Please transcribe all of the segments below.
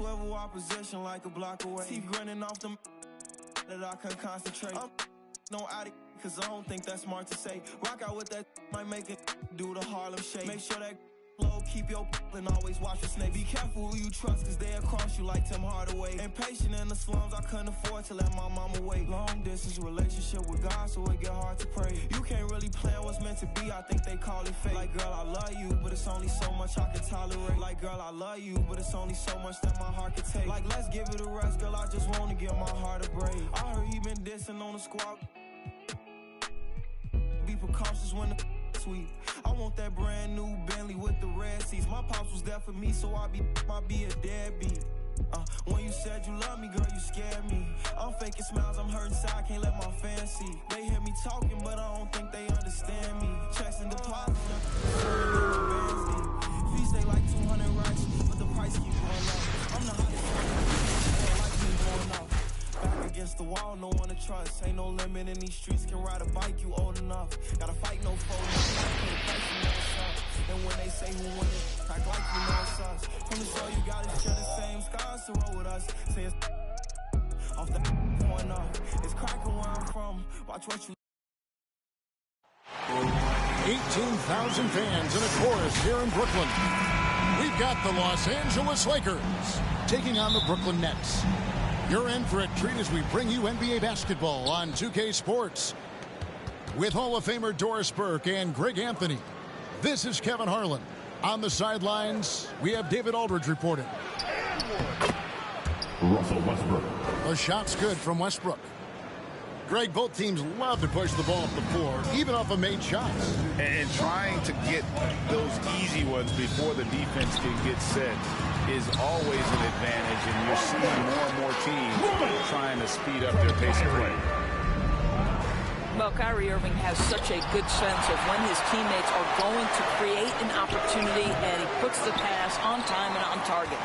swivel opposition like a block away. Teeth grinning off them that I can concentrate. I'm no addict, cause I don't think that's smart to say. Rock out with that might make it do the Harlem Shake. Make sure that low, keep your and always watch the snake. Be careful who you trust, cause they'll cross you like Tim Hardaway. Impatient in the slums, I couldn't afford to let my mama wait. Long distance relationship with God, so it get hard to pray. You can't really plan what's meant to be, I think they call it fate. Like, girl, I love you, but it's only so much I can tolerate. Like, girl, I love you, but it's only so much that my heart can take. Like, let's give it a rest, girl, I just wanna give my heart a break. I heard he been dissing on the squad. Be precautious when the sweet. I want that brand new Bentley with the red seats. My pops was there for me, so I be a deadbeat. When you said you love me, girl, you scared me. I'm faking smiles, I'm hurting inside, can't let my fans see. They hear me talking, but I don't think they understand me. Checks and deposits, fees stay like 200 racks, but the price keep going up. I'm the hottest, like me going up. Back against the wall, no one to trust. Ain't no limit in these streets, can ride a bike, you old enough. Gotta fight no foe, and when they say who won it, act like you know it's us. From the show, you gotta share the same scars to roll with us. Say it's off the point up. It's cracking where I'm from. Watch what you. 18,000 fans in a chorus here in Brooklyn. We've got the Los Angeles Lakers taking on the Brooklyn Nets. You're in for a treat as we bring you NBA basketball on 2K Sports. With Hall of Famer Doris Burke and Greg Anthony, this is Kevin Harlan. On the sidelines, we have David Aldridge reporting. Russell Westbrook. A shot's good from Westbrook. Greg, both teams love to push the ball up the floor, even off of made shots. And trying to get those easy ones before the defense can get set is always an advantage, and you're seeing more and more teams trying to speed up their pace of play. Well, Kyrie Irving has such a good sense of when his teammates are going to create an opportunity, and he puts the pass on time and on target.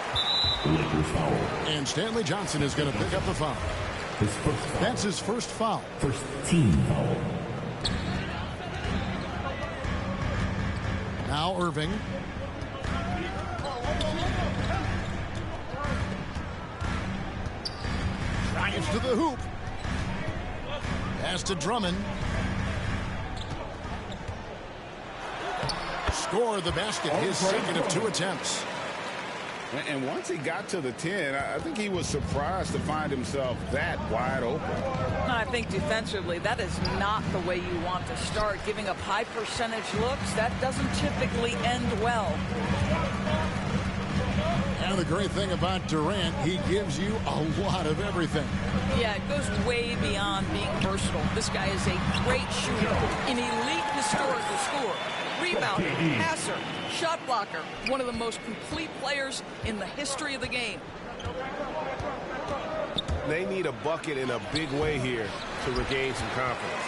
Lakers foul. And Stanley Johnson is going to pick up the foul. His first foul. That's his first foul. First team foul. Now Irving. Drives to the hoop. Pass to Drummond. Score the basket, his second of 2 attempts. And once he got to the 10, I think he was surprised to find himself that wide open. I think defensively, that is not the way you want to start. Giving up high percentage looks, that doesn't typically end well. And the great thing about Durant, he gives you a lot of everything. Yeah, it goes way beyond being versatile. This guy is a great shooter, an elite historical scorer, rebounder, passer, shot blocker, one of the most complete players in the history of the game. They need a bucket in a big way here to regain some confidence.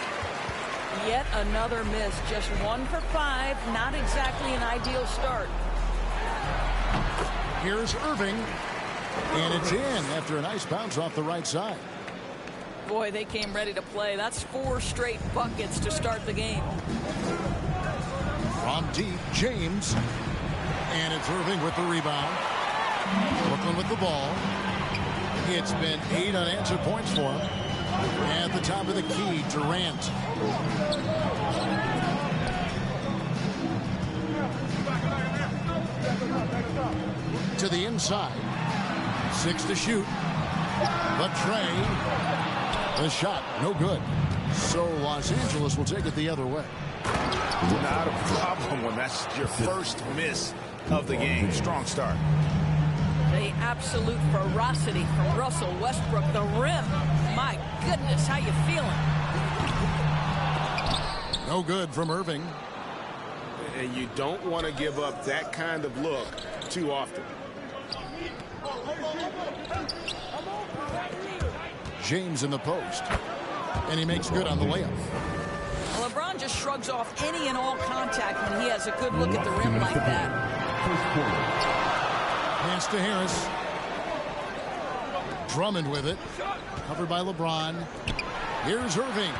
Yet another miss, just 1 for 5, not exactly an ideal start. Here's Irving, and it's in after a nice bounce off the right side. Boy, they came ready to play. That's 4 straight buckets to start the game. From deep, James, and it's Irving with the rebound. Brooklyn with the ball. It's been 8 unanswered points for him. At the top of the key, Durant. To the inside. 6 to shoot. But Trey, the shot, no good. So Los Angeles will take it the other way. Not a problem when that's your first miss of the game. Strong start. The absolute ferocity from Russell Westbrook. The rim. My goodness, how you feeling? No good from Irving. And you don't want to give up that kind of look too often. James in the post. And he makes good on the layup. LeBron just shrugs off any and all contact when he has a good look at the rim like that. Pass to Harris. Drummond with it. Covered by LeBron. Here's Irving.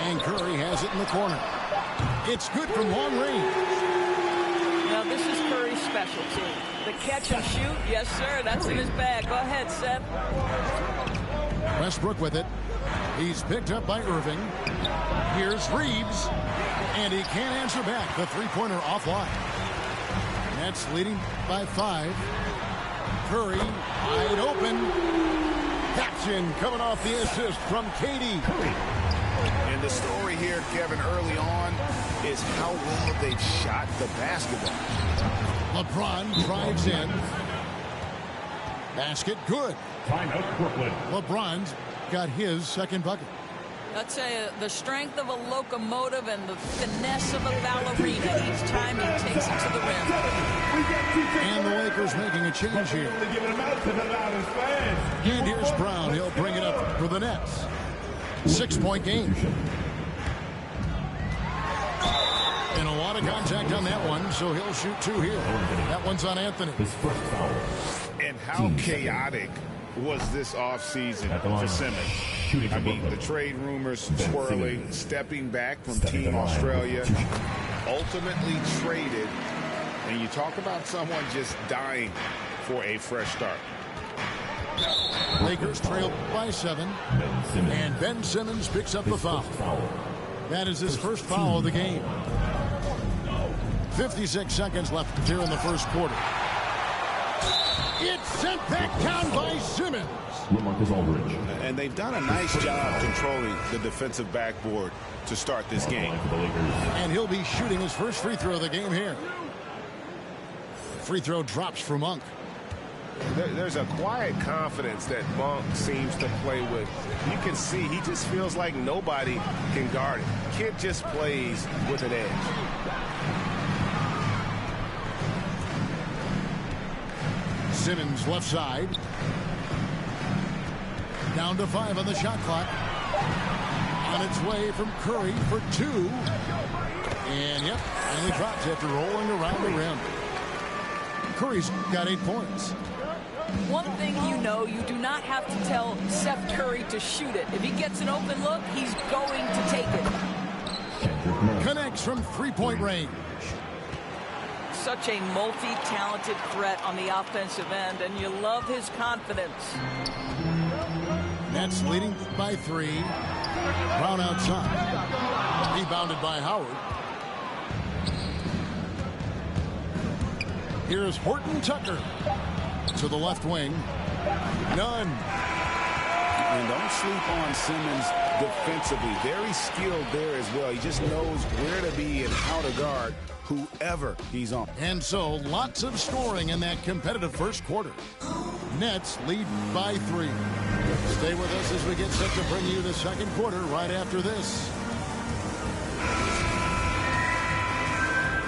And Curry has it in the corner. It's good from long range. Now, this is Curry's specialty. The catch and shoot, yes, sir, that's in his bag. Go ahead, Seth. Westbrook with it. He's picked up by Irving. Here's Reeves. And he can't answer back. The three-pointer offline. Nets leading by 5. Curry wide open. That's in, coming off the assist from KD. And the story here, Kevin, early on is how well they've shot the basketball. LeBron drives in. Basket good. Timeout, Brooklyn. LeBron's got his second bucket. I'd say the strength of a locomotive and the finesse of a ballerina each time he takes it to the rim. And the Lakers making a change here. And here's Brown. He'll bring it up for the Nets. 6-point game. And a lot of contact on that one, so he'll shoot 2 here. That one's on Anthony. His first foul. And how chaotic was this offseason for Simmons? I mean, the trade rumors swirling, stepping back from Team Australia, ultimately traded. And you talk about someone just dying for a fresh start. Lakers trail by 7. And Ben Simmons picks up the foul. That is his first foul of the game. 56 seconds left here in the first quarter. It's sent back down by Simmons. And they've done a nice job controlling the defensive backboard to start this game. And he'll be shooting his first free throw of the game here. Free throw drops for Monk. There's a quiet confidence that Monk seems to play with. You can see he just feels like nobody can guard it. Kid just plays with an edge. Simmons left side. Down to 5 on the shot clock. On its way from Curry for 2. And yep, finally drops after rolling around the rim. Curry's got 8 points. One thing you know, you do not have to tell Seth Curry to shoot it. If he gets an open look, he's going to take it. Connects from 3-point range. Such a multi-talented threat on the offensive end, and you love his confidence. Nets leading by 3. Brown outside. Rebounded by Howard. Here's Horton Tucker to the left wing. None. And don't sleep on Simmons defensively. Very skilled there as well. He just knows where to be and how to guard whoever he's on. And so lots of scoring in that competitive first quarter. Nets lead by 3. Stay with us as we get set to bring you the second quarter right after this.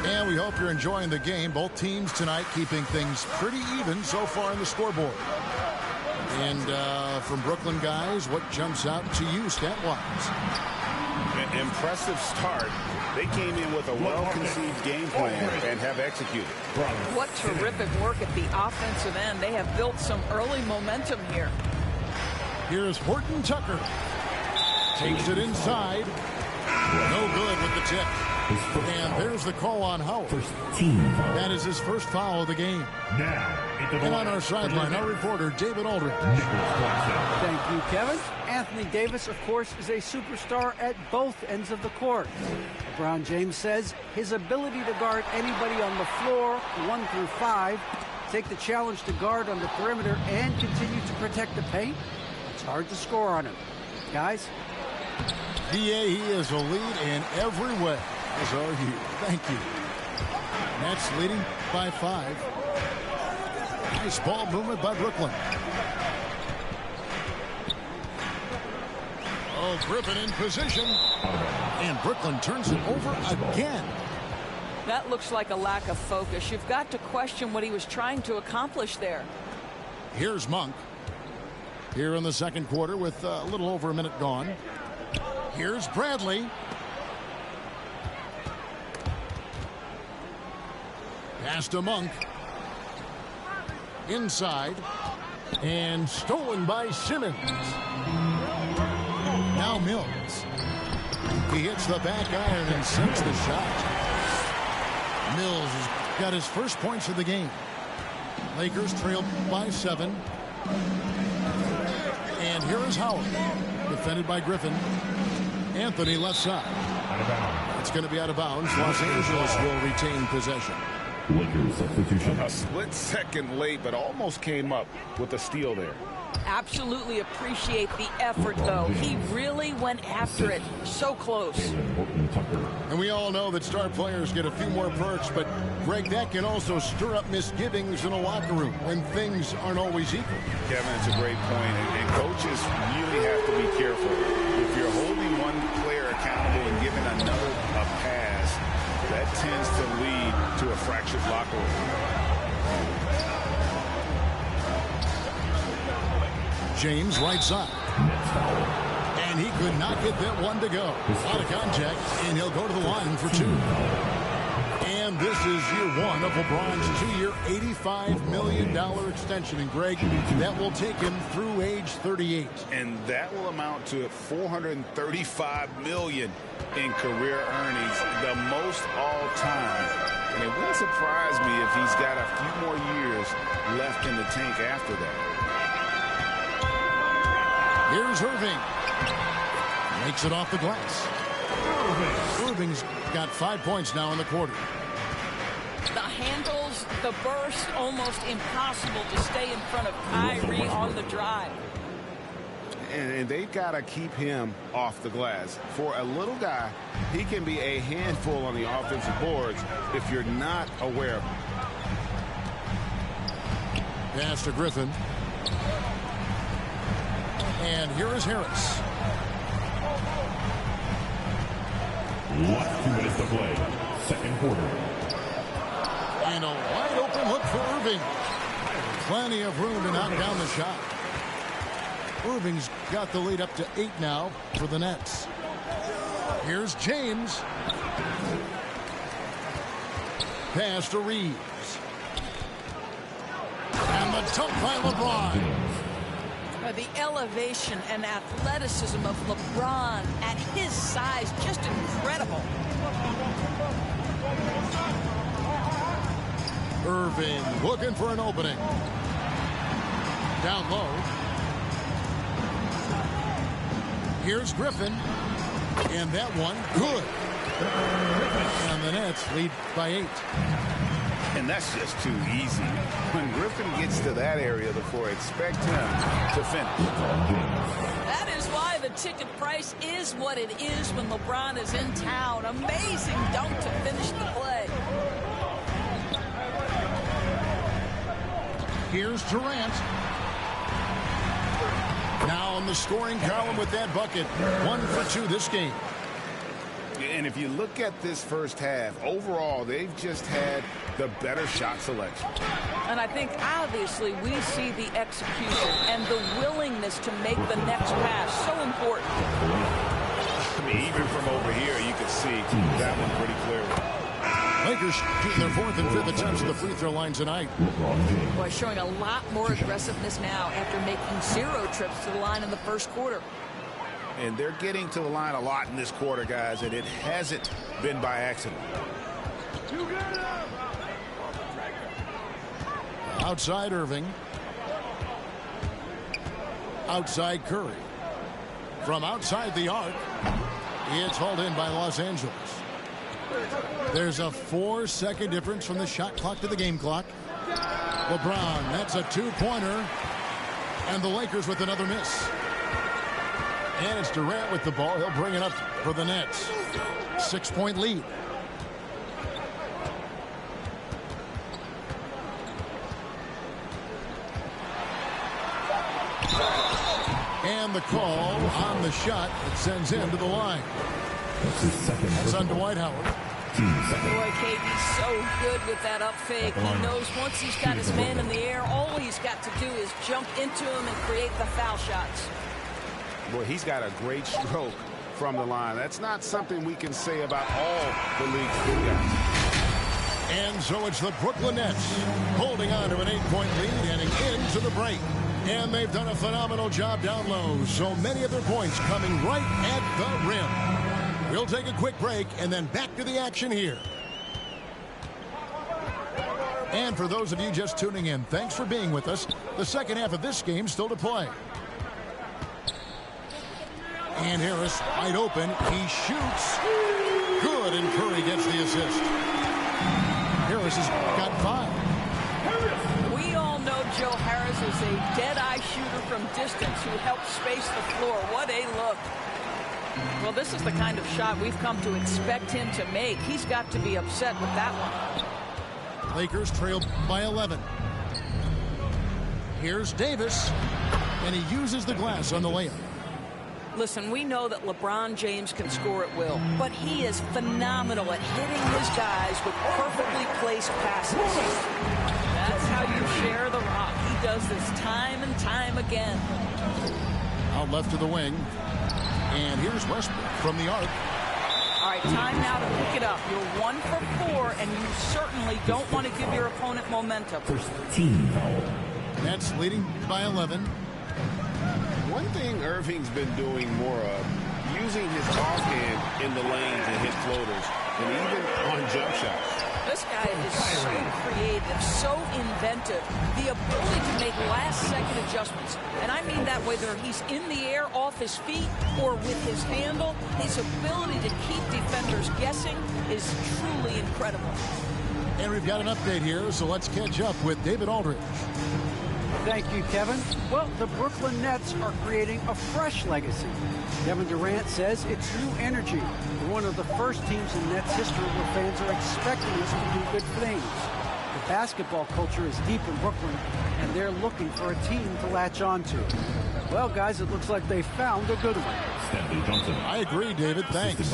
And we hope you're enjoying the game. Both teams tonight keeping things pretty even so far in the scoreboard. And from Brooklyn guys, what jumps out to you stat-wise? An impressive start. They came in with a well-conceived game plan and have executed. What terrific work at the offensive end. They have built some early momentum here. Here's Horton Tucker. Takes it inside. No good with the tip. And there's the call on Howard. That is his first foul of the game. And on our sideline, our reporter, David Aldridge. Thank you, Kevin. Anthony Davis, of course, is a superstar at both ends of the court. LeBron James says his ability to guard anybody on the floor, 1 through 5, take the challenge to guard on the perimeter and continue to protect the paint, it's hard to score on him. Guys? PA, he is a lead in every way. As are you. Thank you. Nets leading by 5. Nice ball movement by Brooklyn. Oh, Griffin in position. And Brooklyn turns it over again. That looks like a lack of focus. You've got to question what he was trying to accomplish there. Here's Monk. Here in the second quarter with a little over a minute gone. Here's Bradley. Pass to Monk. Inside. And stolen by Simmons. Now Mills. He hits the back iron and sinks the shot. Mills has got his first points of the game. Lakers trail by 7. And here is Howard, defended by Griffin. Anthony left side. It's going to be out of bounds. Los Angeles will retain possession. Lakers substitution. A split second late, but almost came up with a steal there. Absolutely appreciate the effort, though. He really went after it. So close. And we all know that star players get a few more perks, but, Greg, that can also stir up misgivings in a locker room when things aren't always equal. Kevin, it's a great point, and coaches really have to be careful. If you're holding one player accountable and giving another a pass, that tends to lead to a fractured locker room. James right side. And he could not get that one to go. Out of contact, and he'll go to the line for 2. And this is year 1 of LeBron's 2-year, $85 million extension. And, Greg, that will take him through age 38. And that will amount to $435 million in career earnings, the most all time. And it wouldn't surprise me if he's got a few more years left in the tank after that. Here's Irving. Makes it off the glass. Irving's got 5 points now in the quarter. The handles, the burst, almost impossible to stay in front of Kyrie on the drive. And they've got to keep him off the glass. For a little guy, he can be a handful on the offensive boards if you're not aware of him. Pass to Griffin. And here is Harris. Last 2 minutes to play. Second quarter. And a wide open look for Irving. Plenty of room to knock down the shot. Irving's got the lead up to 8 now for the Nets. Here's James. Pass to Reeves. And the dunk by LeBron. The elevation and athleticism of LeBron at his size, just incredible. Irving looking for an opening. Down low. Here's Griffin. And that one, good. And the Nets lead by 8. And that's just too easy. When Griffin gets to that area, the floor, expect him to finish. That is why the ticket price is what it is when LeBron is in town. Amazing dunk to finish the play. Here's Durant. Now on the scoring column with that bucket. 1 for 2 this game. And if you look at this first half, overall, they've just had the better shot selection. And I think, obviously, we see the execution and the willingness to make the next pass so important. I mean, even from over here, you can see that one pretty clearly. Lakers shooting their 4th and 5th attempts at the free throw line tonight. Boy, showing a lot more aggressiveness now after making 0 trips to the line in the first quarter. And they're getting to the line a lot in this quarter, guys, and it hasn't been by accident. Outside Irving. Outside Curry. From outside the arc, it's hauled in by Los Angeles. There's a 4-second difference from the shot clock to the game clock. LeBron, that's a 2-pointer. And the Lakers with another miss. And it's Durant with the ball. He'll bring it up for the Nets. 6-point lead. And the call on the shot that sends him to the line. That's his second. That's on Dwight Howard. Boy, KD's so good with that up fake. He knows once he's got his man in the air, all he's got to do is jump into him and create the foul shots. Boy, he's got a great stroke from the line. That's not something we can say about all the league's good guys. And so it's the Brooklyn Nets holding on to an 8-point lead, heading into the break. And they've done a phenomenal job down low. So many of their points coming right at the rim. We'll take a quick break and then back to the action here. And for those of you just tuning in, thanks for being with us. The second half of this game still to play. And Harris wide open. He shoots. Good, and Curry gets the assist. Harris has got 5. We all know Joe Harris is a dead-eye shooter from distance who helps space the floor. What a look. Well, this is the kind of shot we've come to expect him to make. He's got to be upset with that one. Lakers trail by 11. Here's Davis, and he uses the glass on the layup. Listen, we know that LeBron James can score at will, but he is phenomenal at hitting his guys with perfectly placed passes. That's how you share the rock. He does this time and time again. Out left to the wing. And here's Westbrook from the arc. All right, time now to pick it up. You're 1 for 4, and you certainly don't want to give your opponent momentum. First team foul. Nets leading by 11. One thing Irving's been doing more of, using his offhand in the lane to hit floaters, and even on jump shots. This guy is so creative, so inventive. The ability to make last-second adjustments. And I mean that whether he's in the air off his feet or with his handle, his ability to keep defenders guessing is truly incredible. And we've got an update here, so let's catch up with David Aldridge. Thank you, Kevin. Well, the Brooklyn Nets are creating a fresh legacy. Kevin Durant says it's new energy. They're one of the first teams in Nets history where fans are expecting us to do good things. The basketball culture is deep in Brooklyn, and they're looking for a team to latch on to. Well, guys, it looks like they found a good one. I agree, David. Thanks.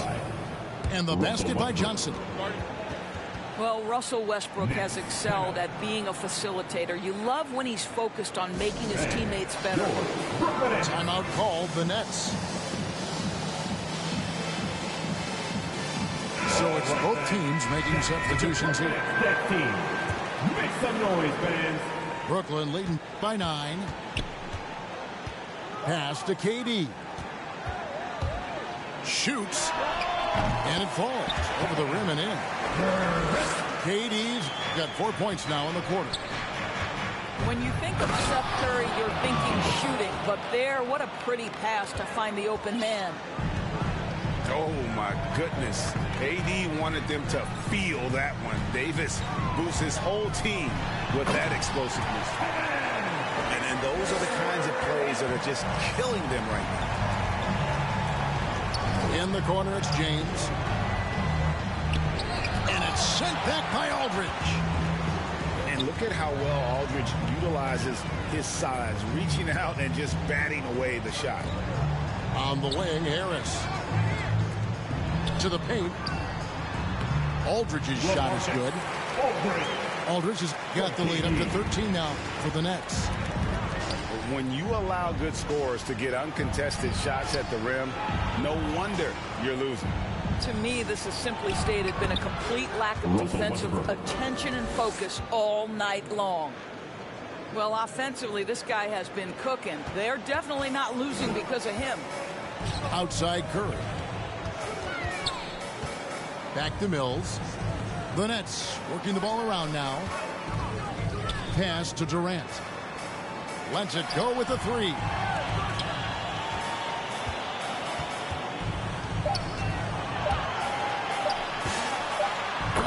And the basket by Johnson. Well, Russell Westbrook has excelled at being a facilitator. You love when he's focused on making his teammates better. Timeout called the Nets. So it's both teams making substitutions here. That team. Make some noise, fans. Brooklyn leading by 9. Pass to KD. Shoots. And it falls over the rim and in. KD's got 4 points now in the quarter. When you think of Steph Curry, you're thinking shooting. But there, what a pretty pass to find the open man. Oh, my goodness. AD wanted them to feel that one. Davis boosts his whole team with that explosiveness. And those are the kinds of plays that are just killing them right now. In the corner, it's James. And it's sent back by Aldridge. And look at how well Aldridge utilizes his size, reaching out and just batting away the shot. On the wing, Harris. To the paint. Aldridge's shot is good. Aldridge has got the lead up to 13 now for the Nets. When you allow good scorers to get uncontested shots at the rim, no wonder you're losing. To me, this has simply stated been a complete lack of defensive attention and focus all night long. Well, offensively, this guy has been cooking. They're definitely not losing because of him. Outside Curry. Back to Mills. The Nets working the ball around now. Pass to Durant. Lets it go with a 3.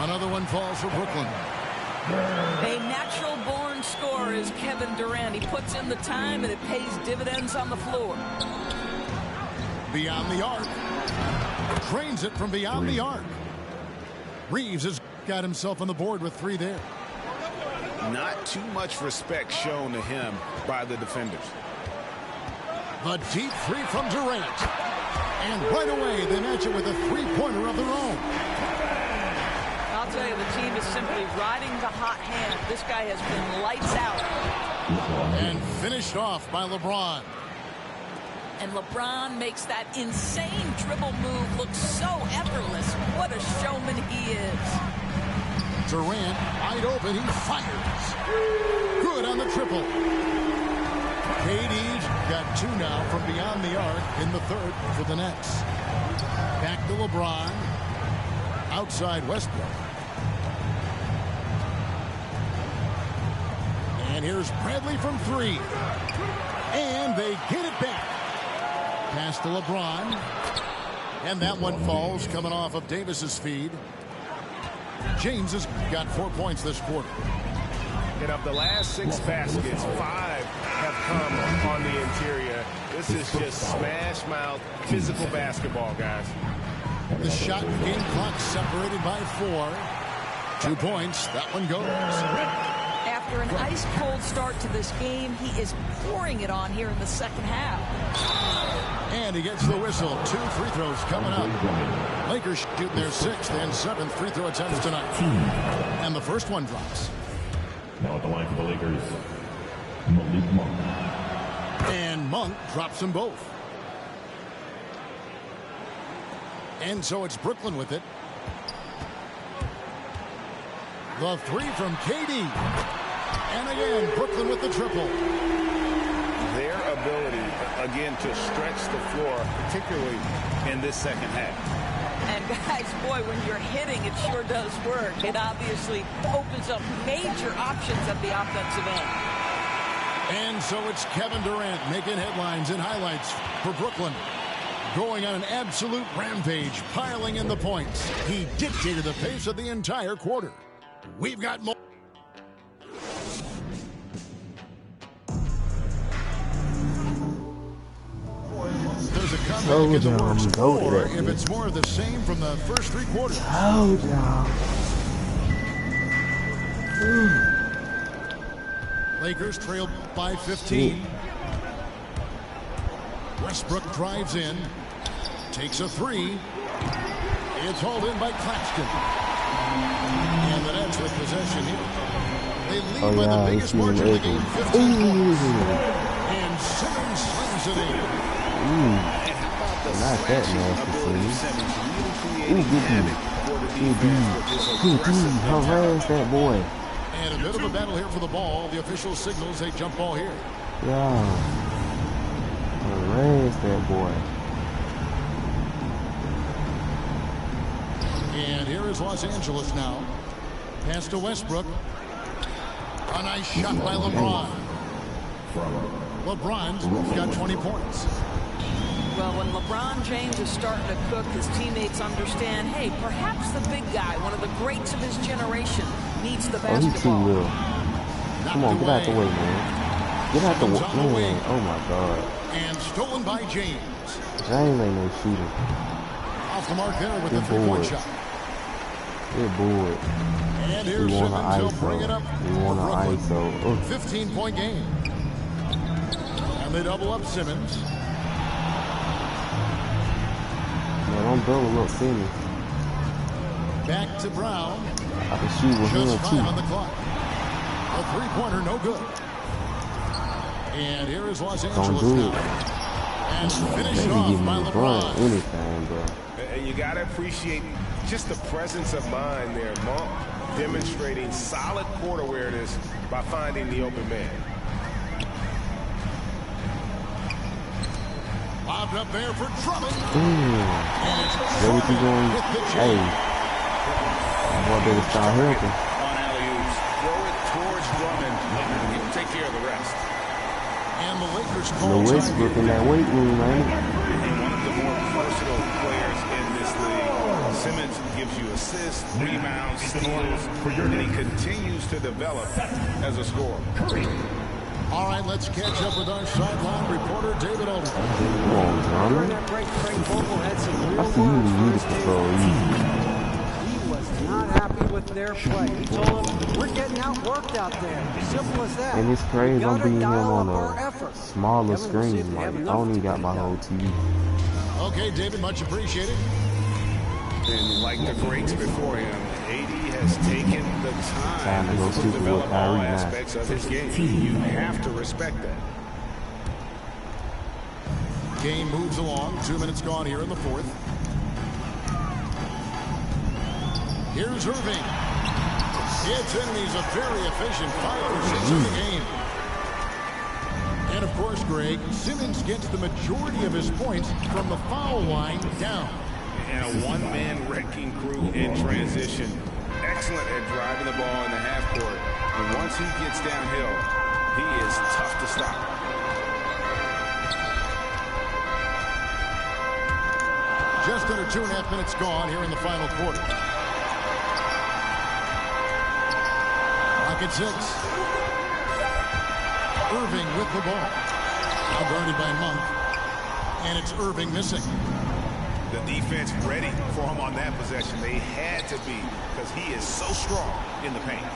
Another one falls for Brooklyn. A natural-born scorer is Kevin Durant. He puts in the time, and it pays dividends on the floor. Beyond the arc. Trains it from beyond the arc. Reeves has got himself on the board with 3 there. Not too much respect shown to him by the defenders. The deep 3 from Durant. And right away, they match it with a 3-pointer of their own. I'll tell you, the team is simply riding the hot hand. This guy has been lights out. And finished off by LeBron. And LeBron makes that insane dribble move look so effortless. What a showman he is. Durant, wide open, he fires. Good on the triple. KD's got 2 now from beyond the arc in the third for the Nets. Back to LeBron. Outside Westbrook. And here's Bradley from 3. And they get it back. Pass to LeBron. And that one falls coming off of Davis's feed. James has got 4 points this quarter. And of the last 6 baskets, 5 have come on the interior. This is just smash-mouth physical basketball, guys. The shot game clock separated by 4. 2 points. That one goes. After an ice-cold start to this game, he is pouring it on here in the second half. And he gets the whistle. 2 free throws coming up. Lakers shoot their 6th and 7th free throw attempts tonight. And the first one drops. Now at the line for the Lakers, Malik Monk. And Monk drops them both. And so it's Brooklyn with it. The 3 from KD. And again, Brooklyn with the triple. Their ability, again, to stretch the floor, particularly in this second half. And guys, boy, when you're hitting, it sure does work. It obviously opens up major options at the offensive end. And so it's Kevin Durant making headlines and highlights for Brooklyn. Going on an absolute rampage, piling in the points. He dictated the pace of the entire quarter. We've got more. There's a comeback in the works, or if it's more of the same from the first 3 quarters. Lakers trailed by 15. Westbrook drives in, takes a 3. It's hauled in by Claxton. And the Nets with possession here. They lead by the biggest margin of the game, 15 points. And Simmons slings it in. Not that nasty, harass that boy. And a bit of a battle here for the ball. The official signals a jump ball here. Yeah. Harass that boy. And here is Los Angeles now. Pass to Westbrook. A nice shot by LeBron. LeBron's got 20 points. Well, when LeBron James is starting to cook, his teammates understand, hey, perhaps the big guy, one of the greats of his generation, needs the basketball. He's too little. Come on, get out the way, man. Get out the way, man. Oh, my God. And stolen by James. James ain't no shooter. Off the mark there with the 3-point shot. They're bored. And here's Simmons. He'll bring it up for Brooklyn. 15-point game. And they double up Simmons. Man, don't double up Simmons. Back to Brown. I can shoot with him, Just 5 too. on the clock. A 3-pointer, no good. And here is Los Angeles now. And finished off by LeBron. Anything, bro. And you got to appreciate just the presence of mind there. Monk demonstrating solid court awareness by finding the open man. Lobbed up there for Drummond. And it's Drummond with the jam. Hey, boy, better start helping. On alley-oops, throw it towards Drummond. He'll take care of the rest. And the Lakers call the Westbrook in that weight room, man. And one of the more versatile players in this league. Simmons gives you assists, rebounds, steals, and he continues to develop as a scorer. All right, let's catch up with our sideline reporter, David Aldridge. Come on, Drummond. I see you need to control easy. He was not happy with their play. He told them, we're getting outworked out there. Simple as that. And it's crazy I'm beating him on a smaller screen. Like, I don't even got my whole TV. Okay, David, much appreciated. And like the greats before him, AD has taken the time to develop all aspects of his game. You have to respect that. Game moves along. 2 minutes gone here in the 4th. Here's Irving. Gets in, and he's a very efficient 5 for 6 in the game. And of course, Greg, Simmons gets the majority of his points from the foul line down. and a one-man wrecking crew in transition. Excellent at driving the ball in the half court. And once he gets downhill, he is tough to stop. Just under 2.5 minutes gone here in the final quarter. Clock at 6. Irving with the ball. Now guarded by Monk. And it's Irving missing. The defense ready for him on that possession. They had to be, because he is so strong in the paint.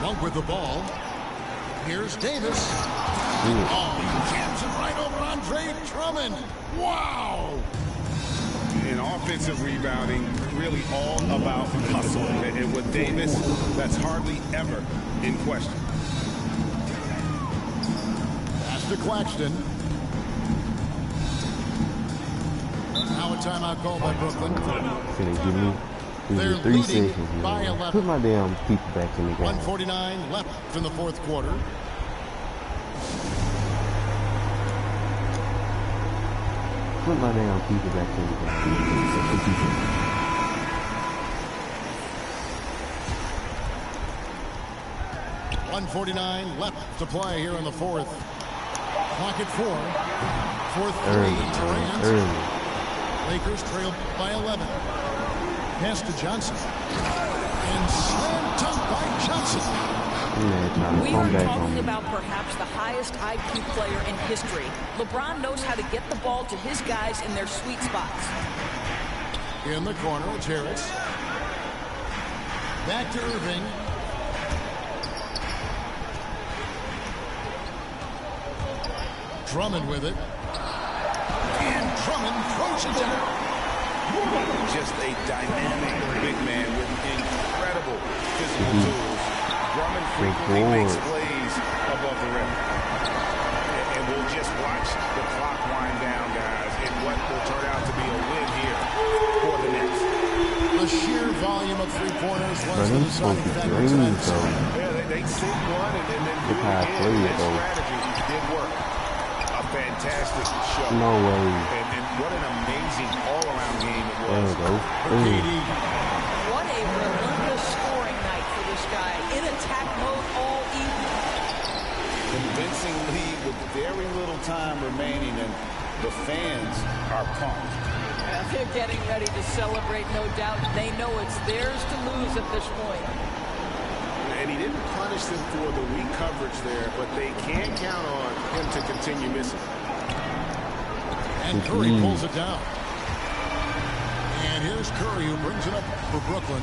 Monk with the ball. Here's Davis. Oh, he jams it right over Andre Drummond. Wow! In offensive rebounding, really all about hustle. And with Davis, that's hardly ever in question. Pass to Claxton. Now a timeout called by Brooklyn. They're leading by 11. Put my damn people back in the game. 1:49 left in the fourth quarter. Put my damn people back in the game. 1:49 left to play here in the fourth. Clock at 4. Fourth three, Durant. Lakers trail by 11. Pass to Johnson. And slam dunk by Johnson. We are talking about perhaps the highest IQ player in history. LeBron knows how to get the ball to his guys in their sweet spots. In the corner, it's Harris. Back to Irving. Drummond with it. And Drummond throws it down. Just a dynamic big man with incredible physical tools. Drummond frequently makes plays above the rim. And we'll just watch the clock wind down, guys, in what will turn out to be a win here for the Nets. The sheer volume of three-pointers was the deciding factor tonight. Yeah, they sink one and then do it again. That strategy did work. A fantastic show. No way. And what an amazing all-around game it was. What a relentless scoring night for this guy. In attack mode all evening. Convincing lead with very little time remaining, and the fans are pumped. Yeah, they're getting ready to celebrate, no doubt. They know it's theirs to lose at this point. And he didn't punish them for the weak coverage there, but they can't count on him to continue missing. And Curry pulls it down. And here's Curry, who brings it up for Brooklyn.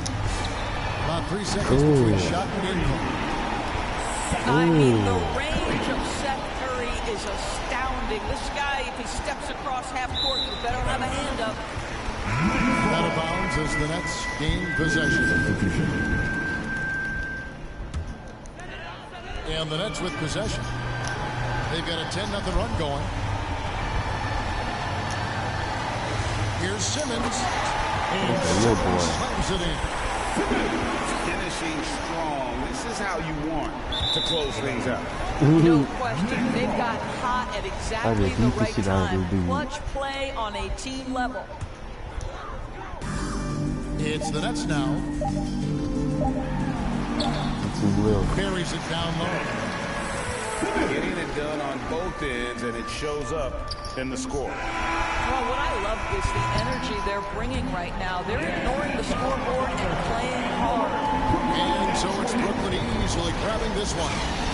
About 3 seconds between shot and income. I mean, the range of Seth Curry is astounding. This guy, if he steps across half court, you better have a hand up. Out of bounds as the Nets gain possession. And the Nets with possession. They've got a 10-0 run going. Here's Simmons. And slams it in. Finishing strong. This is how you want to close things out. No question. They've got hot at exactly the right time. Clutch play on a team level. It's the Nets now. Buries it down low. Getting it done on both ends, and it shows up in the score. Well, what I love is the energy they're bringing right now. They're ignoring the scoreboard and playing hard. And so it's Brooklyn easily grabbing this one.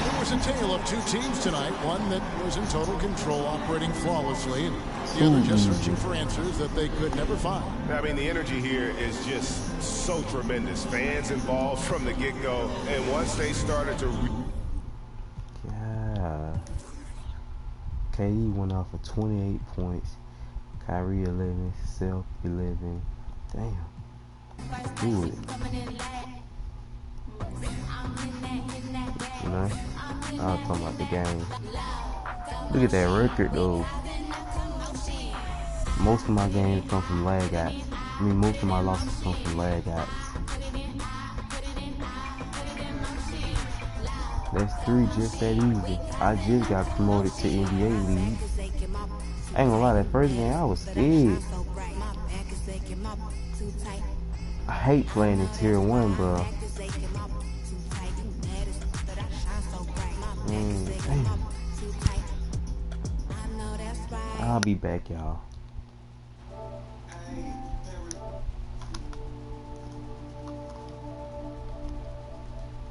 It was a tale of two teams tonight. One that was in total control, operating flawlessly, and the other just searching for answers that they could never find. I mean, the energy here is just so tremendous. Fans involved from the get-go, and once they started to... KD went off for 28 points. Kyrie 11, Self 11. Damn. Do it. You know? I was talking about the game. Look at that record though. Most of my games come from lag outs. I mean, most of my losses come from lag outs. That's 3 just that easy. I just got promoted to NBA League. I ain't gonna lie, that first game I was scared. I hate playing in Tier 1, bro. Damn. I'll be back, y'all.